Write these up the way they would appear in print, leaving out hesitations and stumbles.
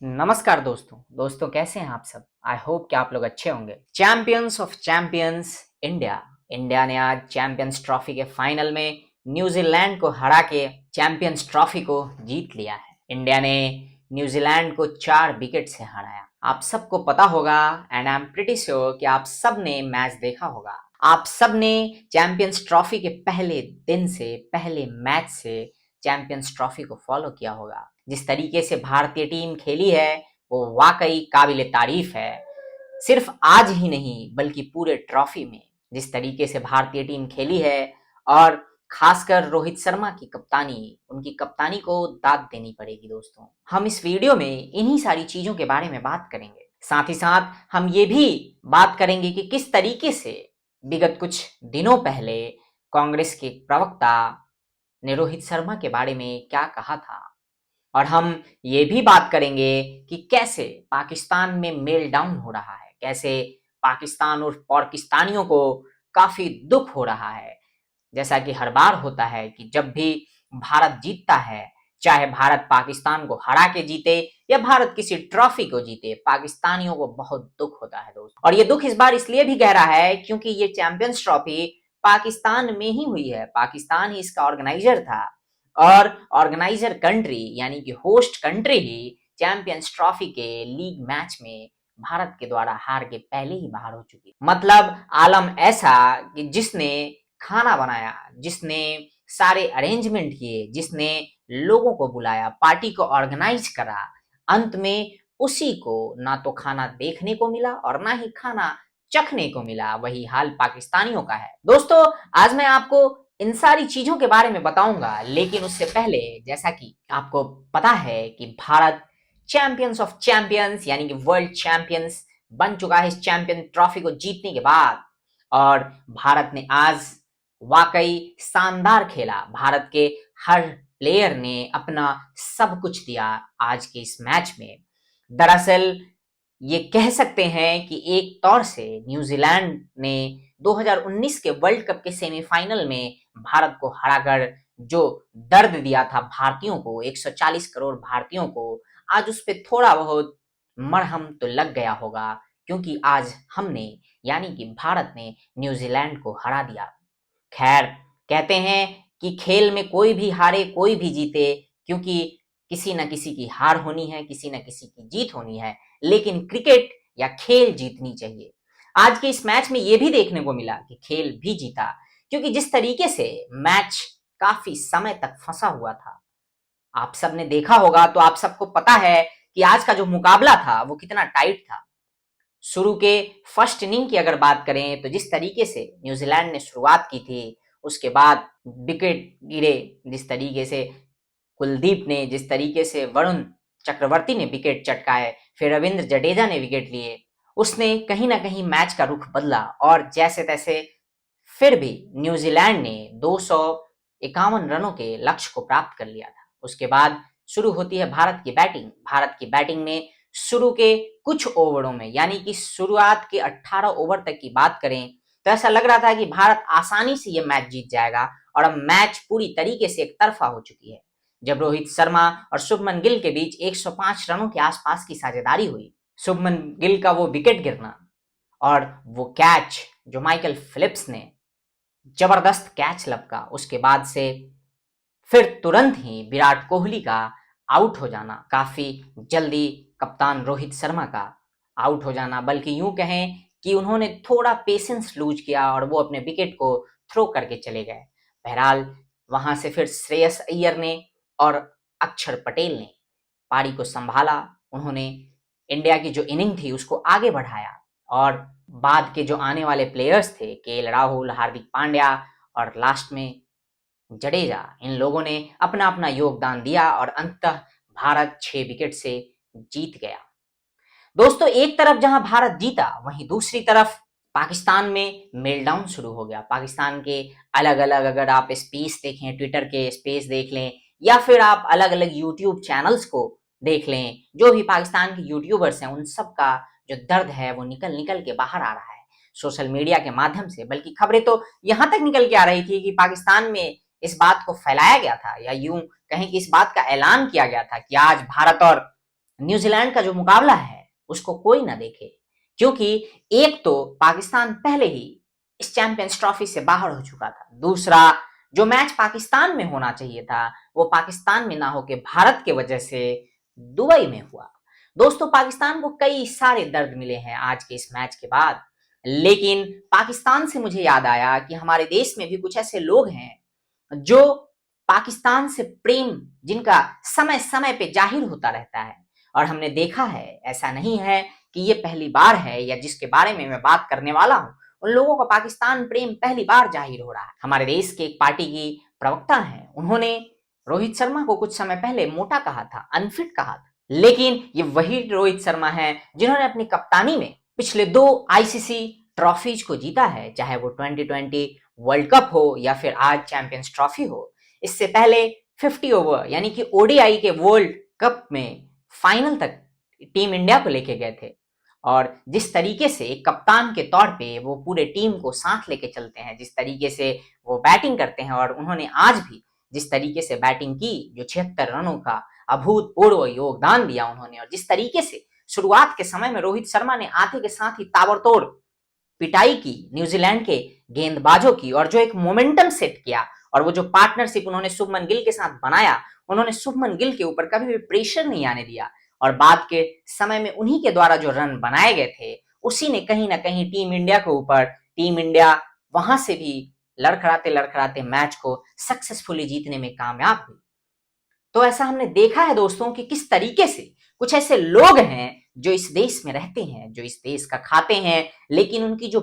नमस्कार दोस्तों कैसे हैं आप सब। आई होप कि आप लोग अच्छे होंगे। चैंपियंस ऑफ चैंपियंस इंडिया ने आज चैंपियंस ट्रॉफी के फाइनल में न्यूजीलैंड को हरा के चैंपियंस ट्रॉफी को जीत लिया है। इंडिया ने न्यूजीलैंड को 4 विकेट से हराया। आप सबको पता होगा and I am pretty sure कि आप सब ने मैच देखा होगा। आप सब ने चैंपियंस ट्रॉफी के पहले दिन से, पहले मैच से चैंपियंस ट्रॉफी को फॉलो किया होगा। जिस तरीके से भारतीय टीम खेली है वो वाकई काबिले तारीफ है। सिर्फ आज ही नहीं बल्कि पूरे ट्रॉफी में जिस तरीके से भारतीय टीम खेली है, और खासकर रोहित शर्मा की कप्तानी, उनकी कप्तानी को दाद देनी पड़ेगी। दोस्तों, हम इस वीडियो में इन्हीं सारी चीजों के बारे में बात करेंगे। साथ ही साथ हम ये भी बात करेंगे कि किस तरीके से विगत कुछ दिनों पहले कांग्रेस के प्रवक्ता ने रोहित शर्मा के बारे में क्या कहा था, और हम ये भी बात करेंगे कि कैसे पाकिस्तान में मेल डाउन हो रहा है, कैसे पाकिस्तान और पाकिस्तानियों को काफी दुख हो रहा है। जैसा कि हर बार होता है कि जब भी भारत जीतता है, चाहे भारत पाकिस्तान को हरा के जीते या भारत किसी ट्रॉफी को जीते, पाकिस्तानियों को बहुत दुख होता है दोस्त। और ये दुख इस बार इसलिए भी गहरा है क्योंकि ये चैंपियंस ट्रॉफी पाकिस्तान में ही हुई है। पाकिस्तान ही इसका ऑर्गेनाइजर था, और ऑर्गेनाइजर कंट्री यानी कि होस्ट कंट्री ही चैंपियंस ट्रॉफी के लीग मैच में भारत के द्वारा हार के पहले ही बाहर हो चुकी। मतलब आलम ऐसा कि जिसने खाना बनाया, जिसने सारे अरेंजमेंट किए, जिसने लोगों को बुलाया, पार्टी को ऑर्गेनाइज करा, अंत में उसी को ना तो खाना देखने को मिला और ना ही खाना चखने को मिला। वही हाल पाकिस्तानियों का है। दोस्तों, आज मैं आपको इन सारी चीजों के बारे में बताऊंगा, लेकिन उससे पहले जैसा कि आपको पता है कि भारत चैंपियंस ऑफ चैंपियंस यानी कि वर्ल्ड चैंपियंस बन चुका है इस चैंपियन ट्रॉफी को जीतने के बाद। और भारत ने आज वाकई शानदार खेला। भारत के हर प्लेयर ने अपना सब कुछ दिया आज के इस मैच में। दरअसल ये कह सकते हैं कि एक तौर से न्यूजीलैंड ने 2019 के वर्ल्ड कप के सेमीफाइनल में भारत को हराकर जो दर्द दिया था भारतीयों को, 140 करोड़ भारतीयों को, आज उस पर थोड़ा बहुत मरहम तो लग गया होगा, क्योंकि आज हमने यानी कि भारत ने न्यूजीलैंड को हरा दिया। खैर, कहते हैं कि खेल में कोई भी हारे कोई भी जीते, क्योंकि किसी न किसी की हार होनी है, किसी न किसी की जीत होनी है, लेकिन क्रिकेट या खेल जीतनी चाहिए। आज के इस मैच में यह भी देखने को मिला कि खेल भी जीता, क्योंकि जिस तरीके से मैच काफी समय तक फंसा हुआ था, आप सबने देखा होगा, तो आप सबको पता है कि आज का जो मुकाबला था वो कितना टाइट था। शुरू के फर्स्ट इनिंग की अगर बात करें तो जिस तरीके से न्यूजीलैंड ने शुरुआत की थी, उसके बाद विकेट गिरे, जिस तरीके से कुलदीप ने, जिस तरीके से वरुण चक्रवर्ती ने विकेट चटकाए, फिर रविंद्र जडेजा ने विकेट लिए, उसने कहीं ना कहीं मैच का रुख बदला। और जैसे तैसे फिर भी न्यूजीलैंड ने 251 रनों के लक्ष्य को प्राप्त कर लिया था। उसके बाद शुरू होती है भारत की बैटिंग। भारत की बैटिंग में शुरू के कुछ ओवरों में, यानी कि शुरुआत के 18 ओवर तक की बात करें, तो ऐसा लग रहा था कि भारत आसानी से यह मैच जीत जाएगा। और अब मैच पूरी तरीके से एक तरफा हो चुकी है, जब रोहित शर्मा और शुभमन गिल के बीच 105 रनों के आसपास की साझेदारी हुई। शुभमन गिल का वो विकेट गिरना और वो कैच जो माइकल फिलिप्स ने जबरदस्त कैच लपका, उसके बाद से फिर तुरंत ही विराट कोहली का आउट हो जाना, काफी जल्दी कप्तान रोहित शर्मा का आउट हो जाना, बल्कि यूं कहें कि उन्होंने थोड़ा पेशेंस लूज किया और वो अपने विकेट को थ्रो करके चले गए। बहरहाल वहां से फिर श्रेयस अय्यर ने और अक्षर पटेल ने पारी को संभाला। उन्होंने इंडिया की जो इनिंग थी उसको आगे बढ़ाया, और बाद के जो आने वाले प्लेयर्स थे, केएल राहुल, हार्दिक पांड्या और लास्ट में जडेजा, इन लोगों ने अपना अपना योगदान दिया और अंततः भारत 6 विकेट से जीत गया। दोस्तों, एक तरफ जहां भारत जीता, वहीं दूसरी तरफ पाकिस्तान में मेलडाउन शुरू हो गया। पाकिस्तान के अलग अलग, अगर आप स्पेस देखें, ट्विटर के स्पेस देख लें, या फिर आप अलग अलग यूट्यूब चैनल्स को देख लें, जो भी पाकिस्तान के यूट्यूबर्स हैं, उन सब का जो दर्द है वो निकल निकल के बाहर आ रहा है सोशल मीडिया के माध्यम से। बल्कि खबरें तो यहां तक निकल के आ रही थी कि पाकिस्तान में इस बात को फैलाया गया था, या यूं कहें कि इस बात का ऐलान किया गया था कि आज भारत और न्यूजीलैंड का जो मुकाबला है उसको कोई ना देखे, क्योंकि एक तो पाकिस्तान पहले ही इस चैंपियंस ट्रॉफी से बाहर हो चुका था, दूसरा जो मैच पाकिस्तान में होना चाहिए था वो पाकिस्तान में ना होके भारत के वजह से दुबई में हुआ। दोस्तों, पाकिस्तान को कई सारे दर्द मिले हैं आज के इस मैच के बाद, लेकिन पाकिस्तान से मुझे याद आया कि हमारे देश में भी कुछ ऐसे लोग हैं जो पाकिस्तान से प्रेम जिनका समय समय पे जाहिर होता रहता है। और हमने देखा है, ऐसा नहीं है कि ये पहली बार है या जिसके बारे में मैं बात करने वाला हूं उन लोगों का पाकिस्तान प्रेम पहली बार जाहिर हो रहा है। हमारे देश के एक पार्टी की प्रवक्ता हैं, उन्होंने रोहित शर्मा को कुछ समय पहले मोटा कहा था, अनफिट कहा था, लेकिन ये वही रोहित शर्मा है जिन्होंने अपनी कप्तानी में पिछले 2 आईसीसी ट्रॉफीज को जीता है, चाहे वो 2020 वर्ल्ड कप हो या फिर आज चैंपियंस ट्रॉफी हो। इससे पहले 50 ओवर यानी कि ओडीआई के वर्ल्ड कप में फाइनल तक टीम इंडिया को लेके गए थे। और जिस तरीके से एक कप्तान के तौर पे वो पूरे टीम को साथ लेके चलते हैं, जिस तरीके से वो बैटिंग करते हैं, और उन्होंने आज भी जिस तरीके से बैटिंग की, जो 76 रनों का अभूतपूर्व योगदान दिया उन्होंने, और जिस तरीके से शुरुआत के समय में रोहित शर्मा ने आते के साथ ही ताबड़तोड़ पिटाई की न्यूजीलैंड के गेंदबाजों की, और जो एक मोमेंटम सेट किया, और वो जो पार्टनरशिप उन्होंने शुभमन गिल के साथ बनाया, उन्होंने शुभमन गिल के ऊपर कभी भी प्रेशर नहीं आने दिया, और बाद के समय में उन्हीं के द्वारा जो रन बनाए गए थे उसी ने कहीं ना कहीं टीम इंडिया के ऊपर, टीम इंडिया वहां से भी लड़खड़ाते लड़खड़ाते मैच को सक्सेसफुली जीतने में कामयाब हुई। तो ऐसा हमने देखा है दोस्तों कि किस तरीके से कुछ ऐसे लोग हैं जो इस देश में रहते हैं, जो इस देश का खाते हैं, लेकिन उनकी जो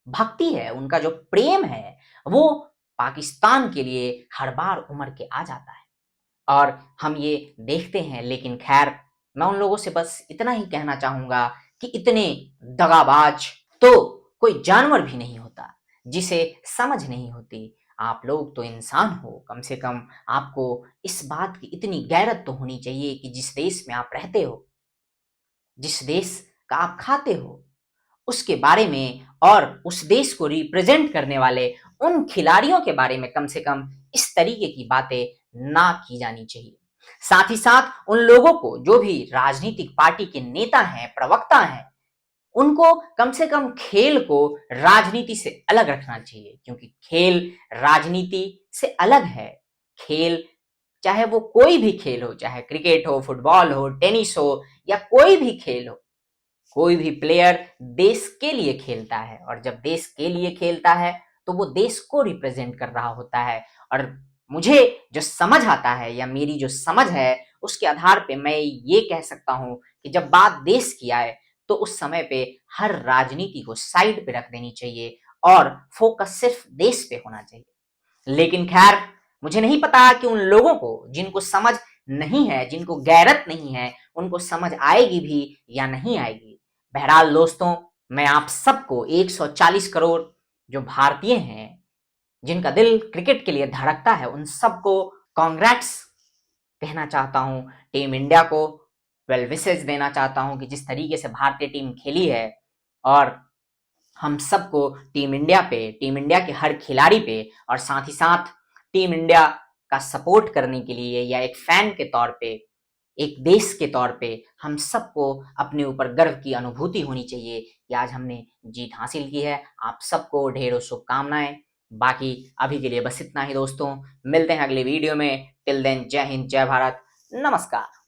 भक्ति है, उनका जो प्रेम है, वो पाकिस्तान के लिए हर बार उमड़ के आ जाता है और हम ये देखते हैं। लेकिन खैर, मैं उन लोगों से बस इतना ही कहना चाहूंगा कि इतने दगाबाज तो कोई जानवर भी नहीं होता जिसे समझ नहीं होती। आप लोग तो इंसान हो, कम से कम आपको इस बात की इतनी गैरत तो होनी चाहिए कि जिस देश में आप रहते हो, जिस देश का आप खाते हो, उसके बारे में और उस देश को रिप्रेजेंट करने वाले उन खिलाड़ियों के बारे में कम से कम इस तरीके की बातें ना की जानी चाहिए। साथ ही साथ उन लोगों को, जो भी राजनीतिक पार्टी के नेता हैं, प्रवक्ता हैं, उनको कम से कम खेल को राजनीति से अलग रखना चाहिए, क्योंकि खेल राजनीति से अलग है। खेल, चाहे वो कोई भी खेल हो, चाहे क्रिकेट हो, फुटबॉल हो, टेनिस हो, या कोई भी खेल हो, कोई भी प्लेयर देश के लिए खेलता है, और जब देश के लिए खेलता है तो वो देश को रिप्रेजेंट कर रहा होता है। और मुझे जो समझ आता है, या मेरी जो समझ है, उसके आधार पे मैं ये कह सकता हूं कि जब बात देश की आए तो उस समय पे हर राजनीति को साइड पे रख देनी चाहिए और फोकस सिर्फ देश पे होना चाहिए। लेकिन खैर, मुझे नहीं पता कि उन लोगों को जिनको समझ नहीं है, जिनको गैरत नहीं है, उनको समझ आएगी भी या नहीं आएगी। बहरहाल दोस्तों, मैं आप सबको 140 करोड़ जो भारतीय हैं, जिनका दिल क्रिकेट के लिए धड़कता है, उन सबको कांग्रेट्स कहना चाहता हूं। टीम इंडिया को वेल विशेस देना चाहता हूं कि जिस तरीके से भारतीय टीम खेली है, और हम सबको टीम इंडिया पे, टीम इंडिया के हर खिलाड़ी पे, और साथ ही साथ टीम इंडिया का सपोर्ट करने के लिए, या एक फैन के तौर पे, एक देश के तौर पे, हम सबको अपने ऊपर गर्व की अनुभूति होनी चाहिए कि आज हमने जीत हासिल की है। आप सबको ढेरों शुभकामनाएं। बाकी अभी के लिए बस इतना ही दोस्तों, मिलते हैं अगले वीडियो में। टिल देन, जय हिंद, जय भारत, नमस्कार।